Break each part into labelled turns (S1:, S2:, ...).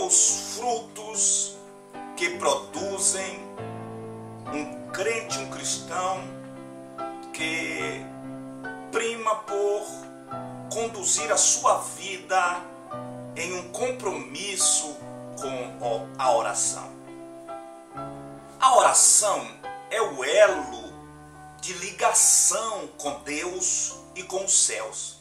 S1: os frutos que produzem um crente, um cristão que prima por conduzir a sua vida em um compromisso com a oração. A oração é o elo de ligação com Deus e com os céus.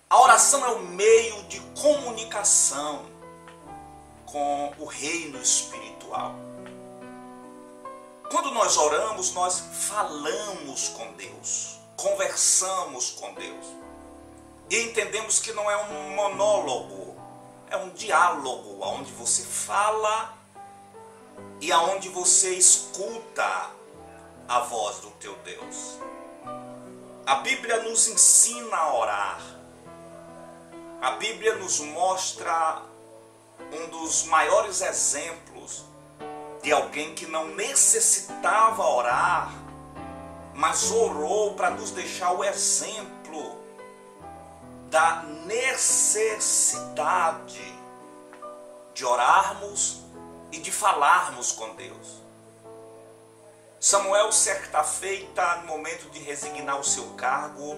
S1: A oração é o meio de comunicação com o reino espiritual. Quando nós oramos, nós falamos com Deus, conversamos com Deus. E entendemos que não é um monólogo, é um diálogo, onde você fala e aonde você escuta a voz do teu Deus. A Bíblia nos ensina a orar. A Bíblia nos mostra um dos maiores exemplos de alguém que não necessitava orar, mas orou para nos deixar o exemplo da necessidade de orarmos e de falarmos com Deus. Samuel, certa feita, no momento de resignar o seu cargo,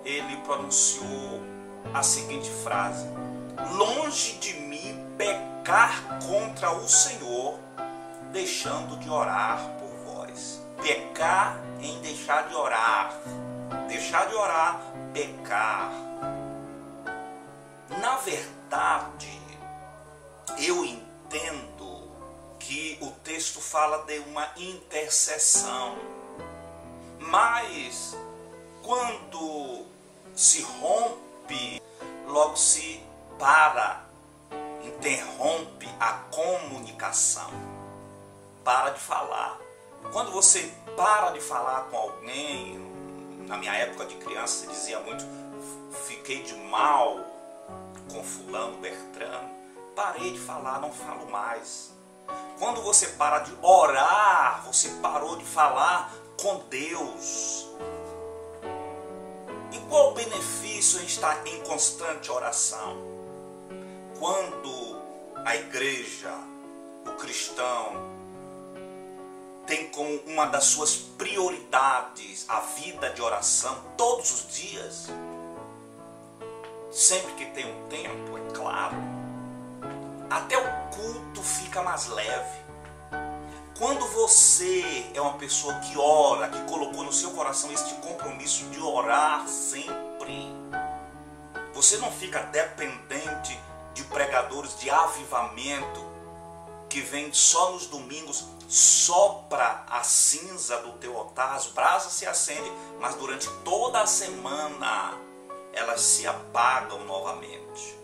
S1: ele pronunciou a seguinte frase: longe de mim pecar contra o Senhor, deixando de orar por vós. Pecar em deixar de orar. Deixar de orar, pecar. Na verdade, eu entendo que o texto fala de uma intercessão. Mas quando se rompe, logo se para, interrompe a comunicação. Para de falar. Quando você para de falar com alguém, na minha época de criança se dizia muito, fiquei de mal com fulano, Bertrano, parei de falar, não falo mais. Quando você para de orar, você parou de falar com Deus. E qual o benefício em estar em constante oração? Quando a igreja, o cristão, tem como uma das suas prioridades a vida de oração todos os dias, sempre que tem um tempo, é claro, até o culto fica mais leve. Quando você é uma pessoa que ora, que colocou no seu coração este compromisso de orar sempre, você não fica dependente de pregadores de avivamento que vem só nos domingos, sopra a cinza do teu altar, as brasas se acendem, mas durante toda a semana elas se apagam novamente.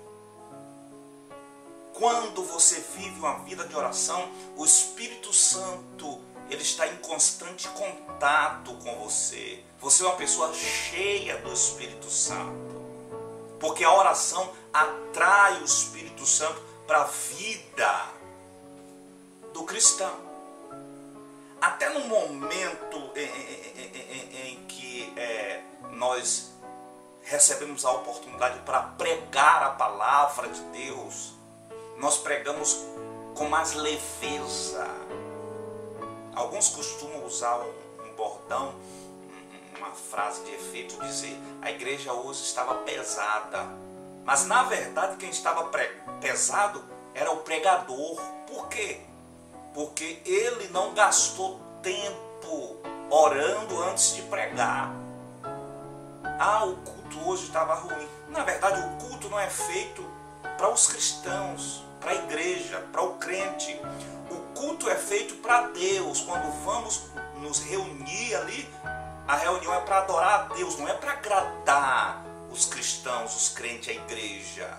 S1: Quando você vive uma vida de oração, o Espírito Santo, ele está em constante contato com você. Você é uma pessoa cheia do Espírito Santo, porque a oração atrai o Espírito Santo para a vida do cristão. Até no momento em que nós recebemos a oportunidade para pregar a palavra de Deus, nós pregamos com mais leveza. Alguns costumam usar um bordão, uma frase de efeito, dizer: a igreja hoje estava pesada. Mas na verdade quem estava pesado era o pregador. Por quê? Porque ele não gastou tempo orando antes de pregar. Ah, o culto hoje estava ruim. Na verdade, o culto não é feito para os cristãos, para a igreja, para o crente. O culto é feito para Deus. Quando vamos nos reunir ali, a reunião é para adorar a Deus, não é para agradar os cristãos, os crentes, a igreja.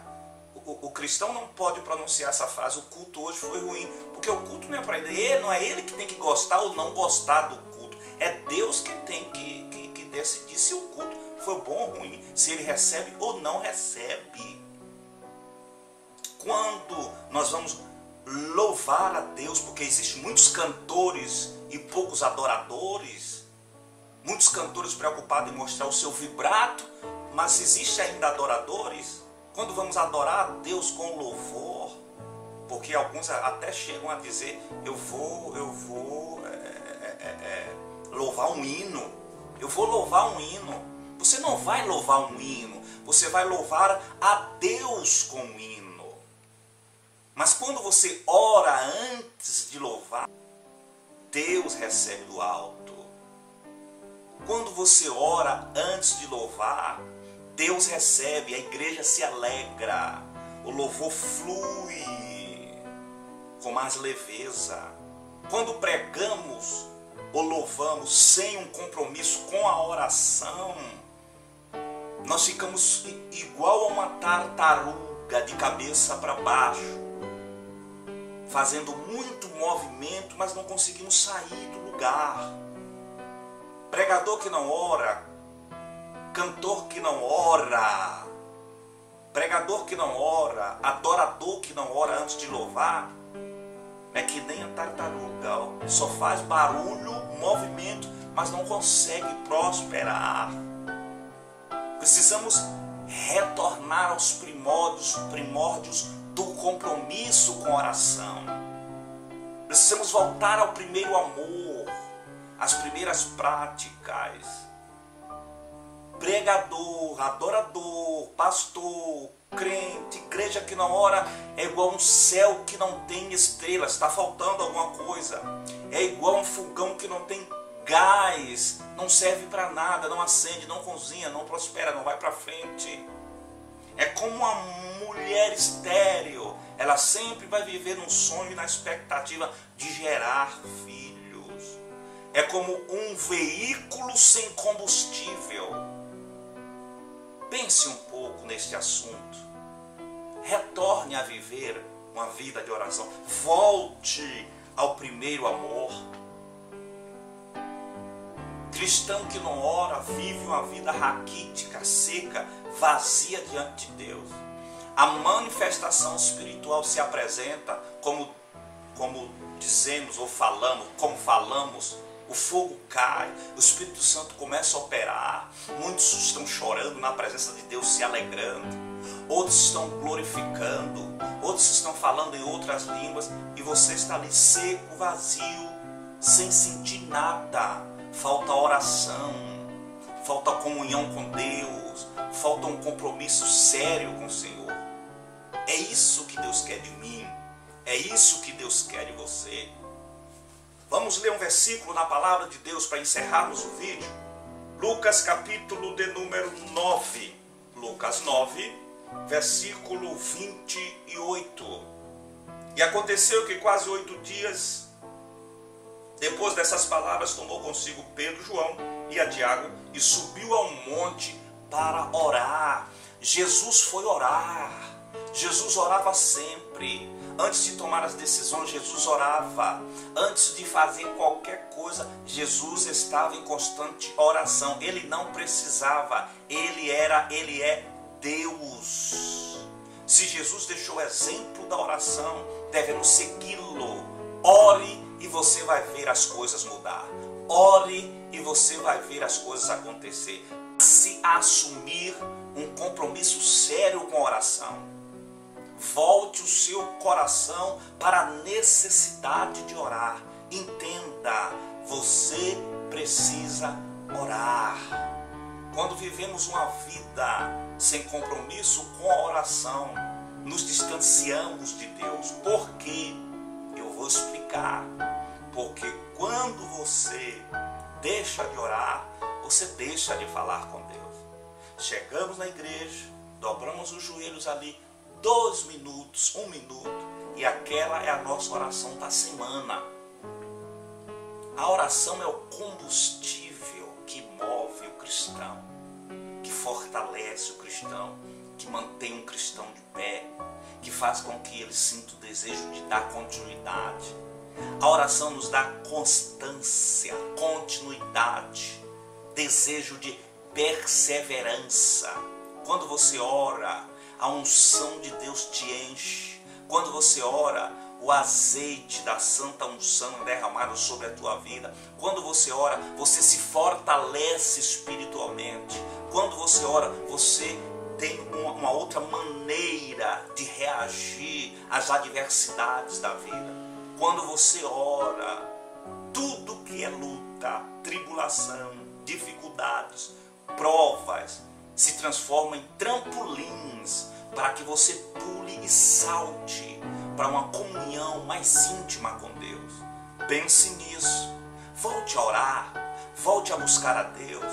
S1: O cristão não pode pronunciar essa frase: o culto hoje foi ruim, porque o culto não é para ele, não é ele que tem que gostar ou não gostar do culto, é Deus que tem que decidir se o culto foi bom ou ruim, se ele recebe ou não recebe. Quando nós vamos louvar a Deus, porque existem muitos cantores e poucos adoradores, muitos cantores preocupados em mostrar o seu vibrato, mas existem ainda adoradores. quando vamos adorar a Deus com louvor, porque alguns até chegam a dizer, eu vou louvar um hino, eu vou louvar um hino. Você não vai louvar um hino, você vai louvar a Deus com um hino. Mas quando você ora antes de louvar, Deus recebe do alto. Quando você ora antes de louvar, Deus recebe, a igreja se alegra, o louvor flui com mais leveza. Quando pregamos ou louvamos sem um compromisso com a oração, nós ficamos igual a uma tartaruga de cabeça para baixo, fazendo muito movimento, mas não conseguimos sair do lugar. Pregador que não ora, cantor que não ora, pregador que não ora, adorador que não ora antes de louvar, é que nem a tartaruga, ó, só faz barulho, movimento, mas não consegue prosperar. Precisamos retornar aos primórdios do compromisso com a oração. Precisamos voltar ao primeiro amor, às primeiras práticas. Pregador, adorador, pastor, crente, igreja que não ora é igual um céu que não tem estrelas, está faltando alguma coisa. É igual um fogão que não tem gás, não serve para nada, não acende, não cozinha, não prospera, não vai para frente. É como uma mulher estéril, ela sempre vai viver num sonho e na expectativa de gerar filhos. É como um veículo sem combustível. Pense um pouco neste assunto. Retorne a viver uma vida de oração. Volte ao primeiro amor. Cristão que não ora vive uma vida raquítica, seca, vazia diante de Deus. A manifestação espiritual se apresenta como dizemos ou falamos, como falamos. O fogo cai, o Espírito Santo começa a operar. Muitos estão chorando na presença de Deus, se alegrando. Outros estão glorificando. Outros estão falando em outras línguas. E você está ali seco, vazio, sem sentir nada. Falta oração, falta comunhão com Deus, falta um compromisso sério com o Senhor. É isso que Deus quer de mim. É isso que Deus quer de você. Vamos ler um versículo na palavra de Deus para encerrarmos o vídeo. Lucas capítulo de número 9. Lucas 9, versículo 28. E aconteceu que quase 8 dias depois dessas palavras, tomou consigo Pedro, João e a Tiago e subiu ao monte para orar. Jesus foi orar. Jesus orava sempre. Antes de tomar as decisões, Jesus orava. Antes de fazer qualquer coisa, Jesus estava em constante oração. Ele não precisava. Ele é Deus. Se Jesus deixou o exemplo da oração, devemos segui-lo. Ore e você vai ver as coisas mudar. Ore e você vai ver as coisas acontecer. Se assumir um compromisso sério com a oração. Volte o seu coração para a necessidade de orar. Entenda, você precisa orar. Quando vivemos uma vida sem compromisso com a oração, nos distanciamos de Deus. Por quê? Eu vou explicar. Porque quando você deixa de orar, você deixa de falar com Deus. Chegamos na igreja, dobramos os joelhos ali, 2 minutos, 1 minuto, e aquela é a nossa oração da semana. A oração é o combustível que move o cristão, que fortalece o cristão, que mantém um cristão de pé, que faz com que ele sinta o desejo de dar continuidade. A oração nos dá constância, continuidade, desejo de perseverança. Quando você ora, a unção de Deus te enche. Quando você ora, o azeite da santa unção é derramado sobre a tua vida. Quando você ora, você se fortalece espiritualmente. Quando você ora, você tem uma outra maneira de reagir às adversidades da vida. Quando você ora, tudo que é luta, tribulação, dificuldades, provas, se transforma em trampolins para que você pule e salte para uma comunhão mais íntima com Deus. Pense nisso. Volte a orar. Volte a buscar a Deus.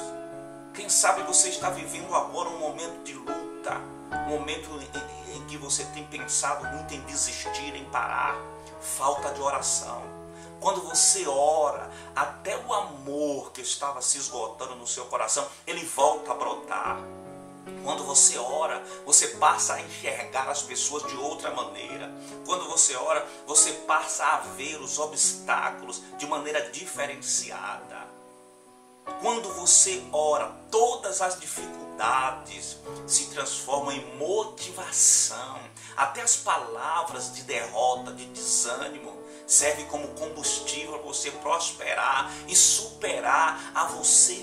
S1: Quem sabe você está vivendo agora um momento de luta, um momento em que você tem pensado muito em desistir, em parar. Falta de oração. Quando você ora, até o amor que estava se esgotando no seu coração, ele volta a brotar. Quando você ora, você passa a enxergar as pessoas de outra maneira. Quando você ora, você passa a ver os obstáculos de maneira diferenciada. Quando você ora, todas as dificuldades se transformam em motivação. Até as palavras de derrota, de desânimo, servem como combustível para você prosperar e superar a você